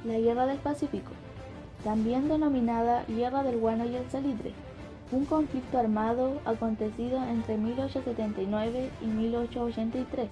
La Guerra del Pacífico, también denominada Guerra del Guano y el Salitre, un conflicto armado acontecido entre 1879 y 1883,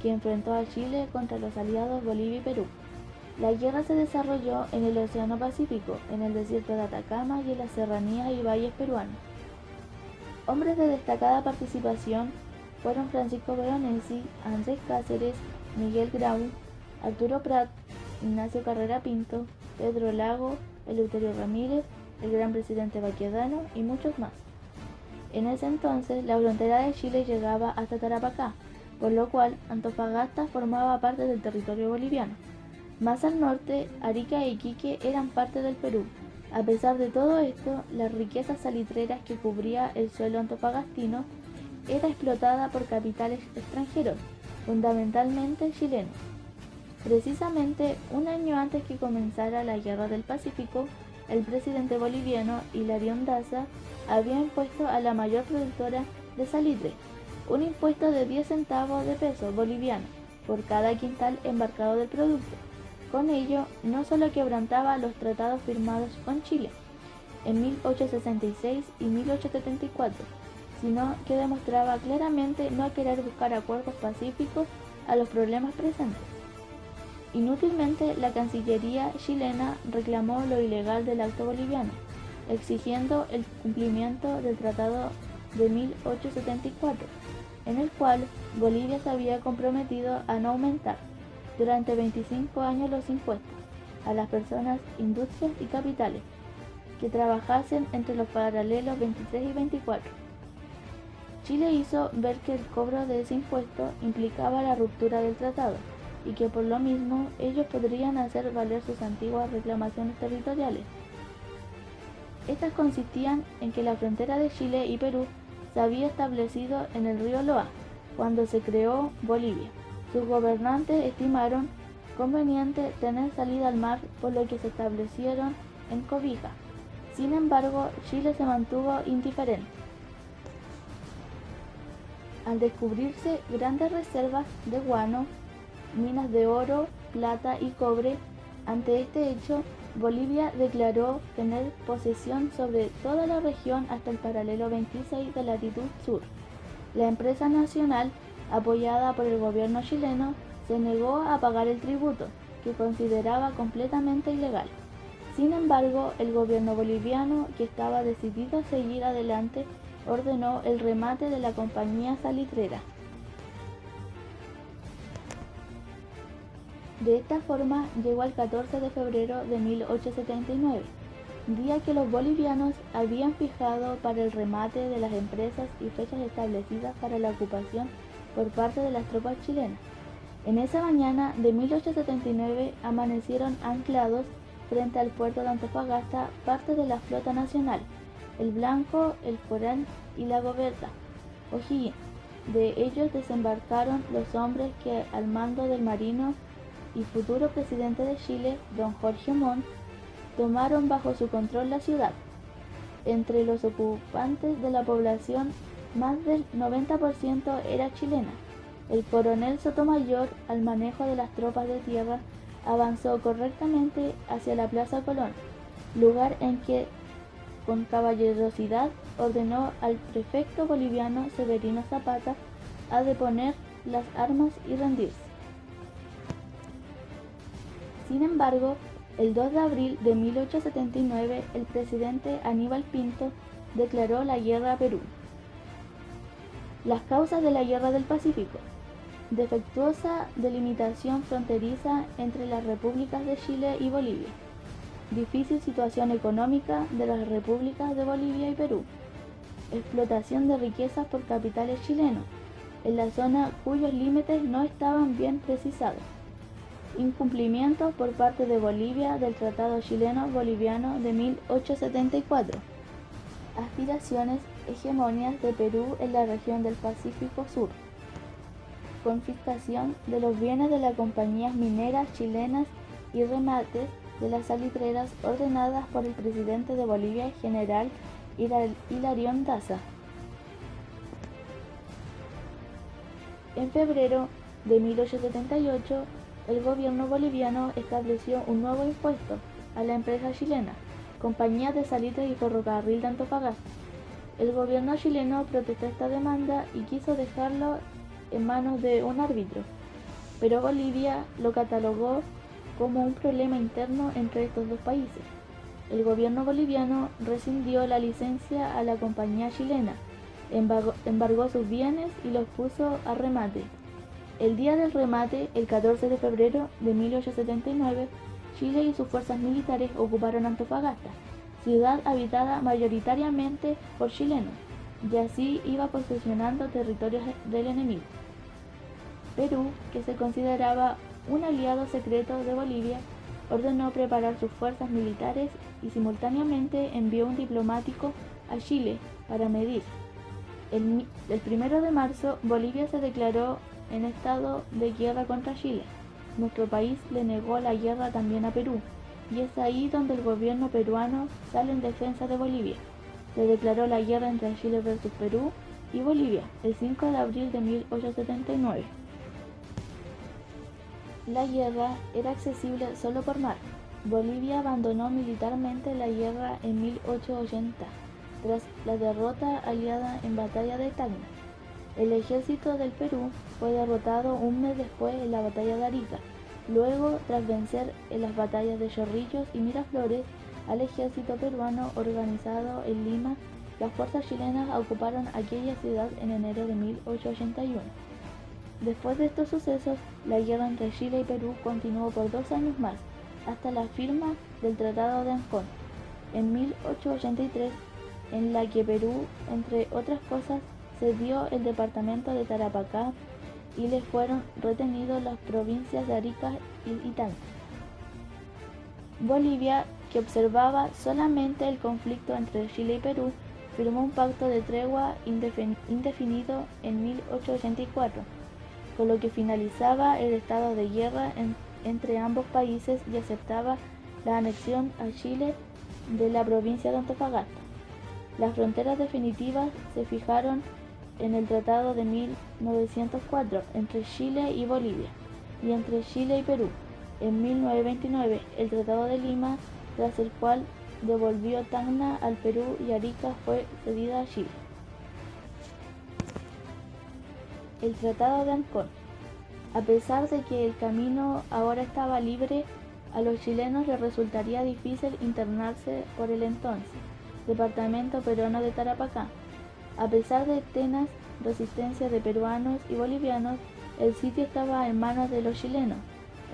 que enfrentó a Chile contra los aliados Bolivia y Perú. La guerra se desarrolló en el Océano Pacífico, en el desierto de Atacama y en las serranías y valles peruanos. Hombres de destacada participación fueron Francisco Veronesi, Andrés Cáceres, Miguel Grau, Arturo Prat, Ignacio Carrera Pinto, Pedro Lago, Eleuterio Ramírez, el gran presidente Baquedano y muchos más. En ese entonces, la frontera de Chile llegaba hasta Tarapacá, por lo cual Antofagasta formaba parte del territorio boliviano. Más al norte, Arica e Iquique eran parte del Perú. A pesar de todo esto, las riquezas salitreras que cubría el suelo antofagastino era explotada por capitales extranjeros, fundamentalmente chilenos. Precisamente un año antes que comenzara la Guerra del Pacífico, el presidente boliviano Hilarión Daza había impuesto a la mayor productora de salitre un impuesto de 10 centavos de peso boliviano por cada quintal embarcado del producto. Con ello, no solo quebrantaba los tratados firmados con Chile en 1866 y 1874, sino que demostraba claramente no querer buscar acuerdos pacíficos a los problemas presentes. Inútilmente, la Cancillería chilena reclamó lo ilegal del acto boliviano, exigiendo el cumplimiento del Tratado de 1874, en el cual Bolivia se había comprometido a no aumentar durante 25 años los impuestos a las personas, industrias y capitales que trabajasen entre los paralelos 23 y 24. Chile hizo ver que el cobro de ese impuesto implicaba la ruptura del tratado y que por lo mismo ellos podrían hacer valer sus antiguas reclamaciones territoriales. Estas consistían en que la frontera de Chile y Perú se había establecido en el río Loa cuando se creó Bolivia. Sus gobernantes estimaron conveniente tener salida al mar, por lo que se establecieron en Cobija. Sin embargo, Chile se mantuvo indiferente. Al descubrirse grandes reservas de guano, minas de oro, plata y cobre, ante este hecho, Bolivia declaró tener posesión sobre toda la región hasta el paralelo 26 de latitud sur. La empresa nacional, apoyada por el gobierno chileno, se negó a pagar el tributo, que consideraba completamente ilegal. Sin embargo, el gobierno boliviano, que estaba decidido a seguir adelante, ordenó el remate de la compañía salitrera. De esta forma llegó al 14 de febrero de 1879, día que los bolivianos habían fijado para el remate de las empresas y fechas establecidas para la ocupación por parte de las tropas chilenas. En esa mañana de 1879 amanecieron anclados frente al puerto de Antofagasta parte de la flota nacional, el Blanco, el Coral y la Gobeta O'Higgins. De ellos desembarcaron los hombres que, al mando del marino y futuro presidente de Chile, don Jorge Montt, tomaron bajo su control la ciudad. Entre los ocupantes de la población, más del 90% era chilena. El coronel Sotomayor, al manejo de las tropas de tierra, avanzó correctamente hacia la Plaza Colón, lugar en que, con caballerosidad, ordenó al prefecto boliviano Severino Zapata a deponer las armas y rendirse. Sin embargo, el 2 de abril de 1879, el presidente Aníbal Pinto declaró la guerra a Perú. Las causas de la Guerra del Pacífico. Defectuosa delimitación fronteriza entre las repúblicas de Chile y Bolivia. Difícil situación económica de las repúblicas de Bolivia y Perú. Explotación de riquezas por capitales chilenos, en la zona cuyos límites no estaban bien precisados. Incumplimiento por parte de Bolivia del Tratado Chileno-Boliviano de 1874. Aspiraciones hegemonias de Perú en la región del Pacífico Sur. Confiscación de los bienes de las compañías mineras chilenas y remates de las salitreras ordenadas por el presidente de Bolivia, general Hilarión Daza. En febrero de 1878, el gobierno boliviano estableció un nuevo impuesto a la empresa chilena, Compañía de Salitre y Ferrocarril de Antofagasta. El gobierno chileno protestó esta demanda y quiso dejarlo en manos de un árbitro, pero Bolivia lo catalogó como un problema interno entre estos dos países. El gobierno boliviano rescindió la licencia a la compañía chilena, embargó sus bienes y los puso a remate. El día del remate, el 14 de febrero de 1879, Chile y sus fuerzas militares ocuparon Antofagasta, ciudad habitada mayoritariamente por chilenos, y así iba posesionando territorios del enemigo. Perú, que se consideraba un aliado secreto de Bolivia, ordenó preparar sus fuerzas militares y simultáneamente envió un diplomático a Chile para medir. El 1 de marzo, Bolivia se declaró en estado de guerra contra Chile. Nuestro país le negó la guerra también a Perú, y es ahí donde el gobierno peruano sale en defensa de Bolivia. Se declaró la guerra entre Chile versus Perú y Bolivia el 5 de abril de 1879. La guerra era accesible solo por mar. Bolivia abandonó militarmente la guerra en 1880, tras la derrota aliada en Batalla de Tacna. El ejército del Perú fue derrotado un mes después en la Batalla de Arica. Luego, tras vencer en las batallas de Chorrillos y Miraflores al ejército peruano organizado en Lima, las fuerzas chilenas ocuparon aquella ciudad en enero de 1881. Después de estos sucesos, la guerra entre Chile y Perú continuó por 2 años más, hasta la firma del Tratado de Ancón, en 1883, en la que Perú, entre otras cosas, cedió el departamento de Tarapacá y le fueron retenidos las provincias de Arica y Tacna. Bolivia, que observaba solamente el conflicto entre Chile y Perú, firmó un pacto de tregua indefinido en 1884, con lo que finalizaba el estado de guerra entre ambos países y aceptaba la anexión a Chile de la provincia de Antofagasta. Las fronteras definitivas se fijaron en el Tratado de 1904 entre Chile y Bolivia, y entre Chile y Perú, en 1929 el Tratado de Lima, tras el cual devolvió Tacna al Perú y Arica fue cedida a Chile. El Tratado de Ancón. A pesar de que el camino ahora estaba libre, a los chilenos les resultaría difícil internarse por el entonces departamento peruano de Tarapacá. A pesar de tenaz resistencia de peruanos y bolivianos, el sitio estaba en manos de los chilenos.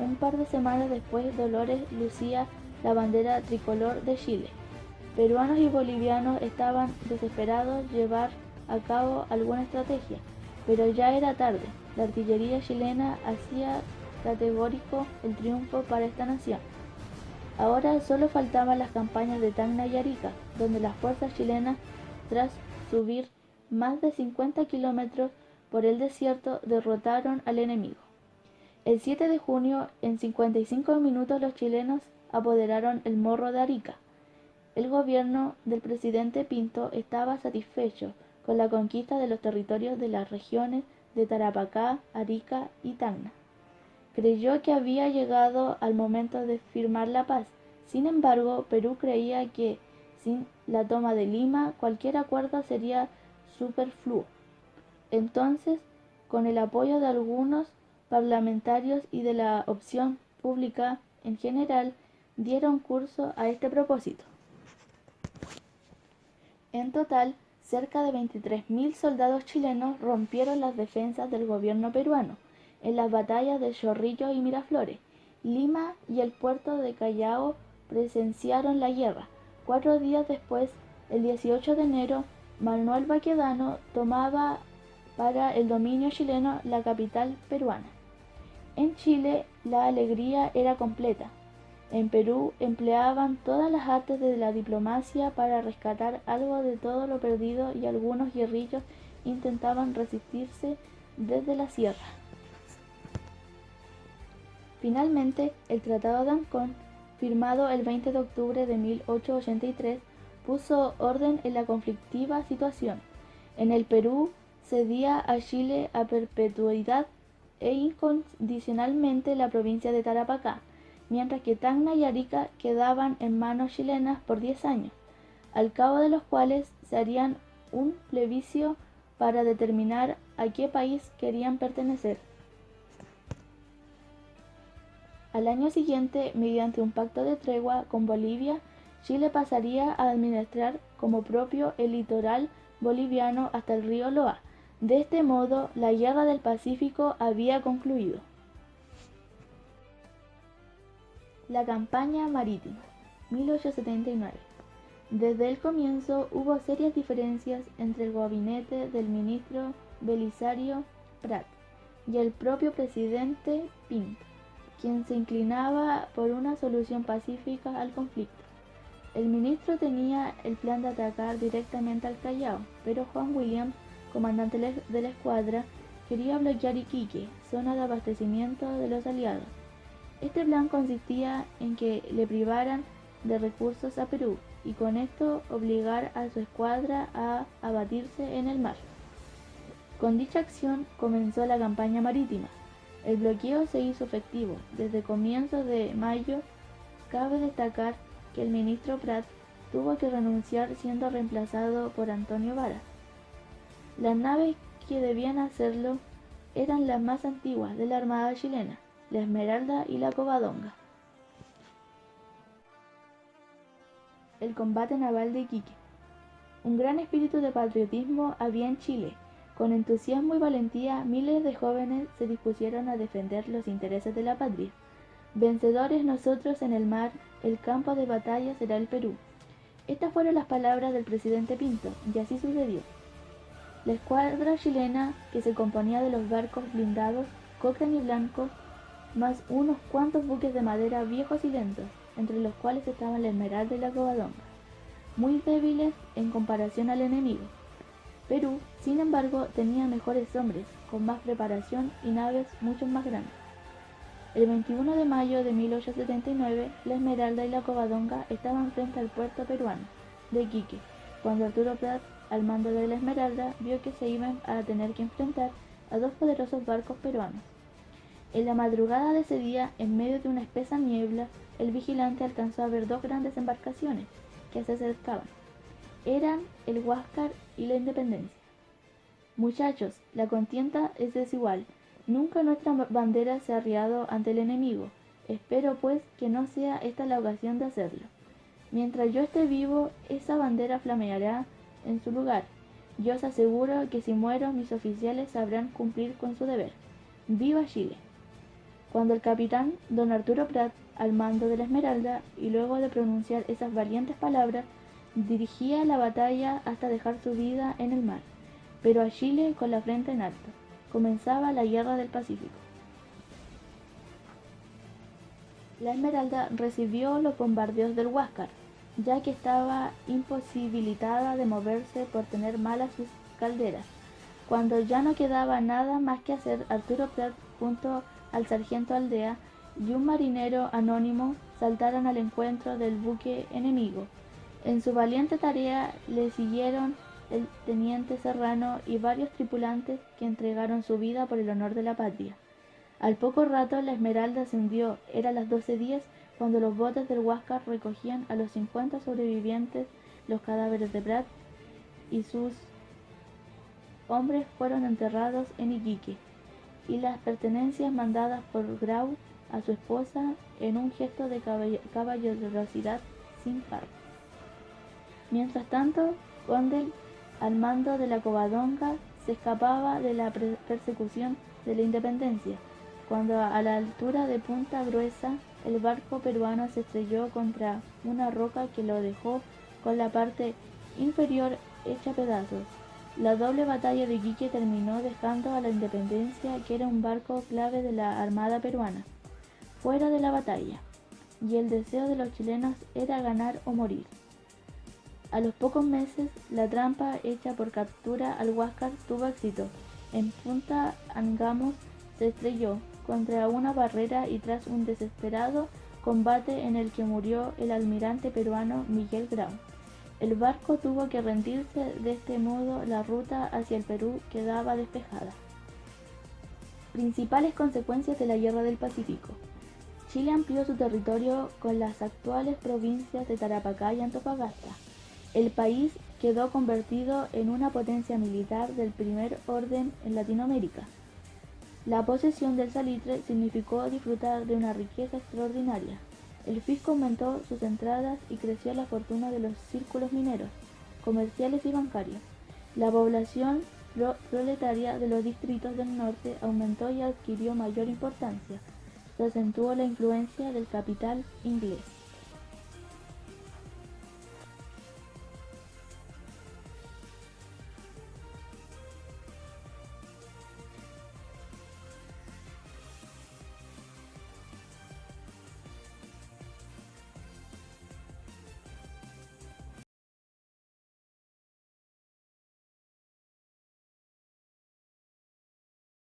Un par de semanas después, Dolores lucía la bandera tricolor de Chile. Peruanos y bolivianos estaban desesperados llevar a cabo alguna estrategia, pero ya era tarde. La artillería chilena hacía categórico el triunfo para esta nación. Ahora solo faltaban las campañas de Tacna y Arica, donde las fuerzas chilenas, tras subir más de 50 kilómetros por el desierto, derrotaron al enemigo. El 7 de junio, en 55 minutos, los chilenos apoderaron el Morro de Arica. El gobierno del presidente Pinto estaba satisfecho con la conquista de los territorios de las regiones de Tarapacá, Arica y Tacna. Creyó que había llegado al momento de firmar la paz. Sin embargo, Perú creía que, sin la toma de Lima, cualquier acuerdo sería superfluo. Entonces, con el apoyo de algunos parlamentarios y de la opinión pública en general, dieron curso a este propósito. En total, cerca de 23.000 soldados chilenos rompieron las defensas del gobierno peruano en las batallas de Chorrillos y Miraflores. Lima y el puerto de Callao presenciaron la guerra. 4 días después, el 18 de enero, Manuel Baquedano tomaba para el dominio chileno la capital peruana. En Chile, la alegría era completa. En Perú empleaban todas las artes de la diplomacia para rescatar algo de todo lo perdido y algunos guerrillos intentaban resistirse desde la sierra. Finalmente, el Tratado de Ancón, firmado el 20 de octubre de 1883, puso orden en la conflictiva situación. En el Perú cedía a Chile a perpetuidad e incondicionalmente la provincia de Tarapacá, mientras que Tacna y Arica quedaban en manos chilenas por 10 años, al cabo de los cuales se harían un plebiscito para determinar a qué país querían pertenecer. Al año siguiente, mediante un pacto de tregua con Bolivia, Chile pasaría a administrar como propio el litoral boliviano hasta el río Loa. De este modo, la Guerra del Pacífico había concluido. La campaña marítima, 1879. Desde el comienzo hubo serias diferencias entre el gabinete del ministro Belisario Prat y el propio presidente Pinto, quien se inclinaba por una solución pacífica al conflicto. El ministro tenía el plan de atacar directamente al Callao, pero Juan Williams, comandante de la escuadra, quería bloquear Iquique, zona de abastecimiento de los aliados. Este plan consistía en que le privaran de recursos a Perú y con esto obligar a su escuadra a abatirse en el mar. Con dicha acción comenzó la campaña marítima. El bloqueo se hizo efectivo desde comienzos de mayo. Cabe destacar que el ministro Prat tuvo que renunciar siendo reemplazado por Antonio Vara. Las naves que debían hacerlo eran las más antiguas de la Armada chilena, la Esmeralda y la Covadonga. El combate naval de Iquique. Un gran espíritu de patriotismo había en Chile. Con entusiasmo y valentía, miles de jóvenes se dispusieron a defender los intereses de la patria. Vencedores nosotros en el mar, el campo de batalla será el Perú. Estas fueron las palabras del presidente Pinto, y así sucedió. La escuadra chilena, que se componía de los barcos blindados Cochrane y Blanco, más unos cuantos buques de madera viejos y lentos, entre los cuales estaban la Esmeralda y la Covadonga, muy débiles en comparación al enemigo. Perú, sin embargo, tenía mejores hombres, con más preparación y naves mucho más grandes. El 21 de mayo de 1879, la Esmeralda y la Covadonga estaban frente al puerto peruano de Iquique, cuando Arturo Prat, al mando de la Esmeralda, vio que se iban a tener que enfrentar a dos poderosos barcos peruanos. En la madrugada de ese día, en medio de una espesa niebla, el vigilante alcanzó a ver dos grandes embarcaciones que se acercaban. Eran el Huáscar y la Independencia. Muchachos, la contienda es desigual. Nunca nuestra bandera se ha arriado ante el enemigo. Espero, pues, que no sea esta la ocasión de hacerlo. Mientras yo esté vivo, esa bandera flameará en su lugar. Yo os aseguro que si muero, mis oficiales sabrán cumplir con su deber. ¡Viva Chile! Cuando el capitán don Arturo Prat, al mando de la Esmeralda, y luego de pronunciar esas valientes palabras, dirigía la batalla hasta dejar su vida en el mar, pero a Chile con la frente en alto, comenzaba la Guerra del Pacífico. La Esmeralda recibió los bombardeos del Huáscar, ya que estaba imposibilitada de moverse por tener malas sus calderas. Cuando ya no quedaba nada más que hacer, Arturo Prat junto al sargento Aldea y un marinero anónimo saltaron al encuentro del buque enemigo. En su valiente tarea le siguieron el teniente Serrano y varios tripulantes que entregaron su vida por el honor de la patria. Al poco rato la Esmeralda se hundió. Eran las 12:10 cuando los botes del Huáscar recogían a los 50 sobrevivientes. Los cadáveres de Prat y sus hombres fueron enterrados en Iquique, y las pertenencias mandadas por Grau a su esposa en un gesto de caballerosidad sin par. Mientras tanto, Condell, al mando de la Covadonga, se escapaba de la persecución de la Independencia, cuando a la altura de Punta Gruesa el barco peruano se estrelló contra una roca que lo dejó con la parte inferior hecha pedazos. La doble batalla de Iquique terminó dejando a la Independencia, que era un barco clave de la Armada peruana, fuera de la batalla, y el deseo de los chilenos era ganar o morir. A los pocos meses, la trampa hecha por captura al Huáscar tuvo éxito. En Punta Angamos se estrelló contra una barrera y tras un desesperado combate en el que murió el almirante peruano Miguel Grau, el barco tuvo que rendirse. De este modo, la ruta hacia el Perú quedaba despejada. Principales consecuencias de la Guerra del Pacífico. Chile amplió su territorio con las actuales provincias de Tarapacá y Antofagasta. El país quedó convertido en una potencia militar del primer orden en Latinoamérica. La posesión del salitre significó disfrutar de una riqueza extraordinaria. El fisco aumentó sus entradas y creció la fortuna de los círculos mineros, comerciales y bancarios. La población proletaria de los distritos del norte aumentó y adquirió mayor importancia. Se acentuó la influencia del capital inglés.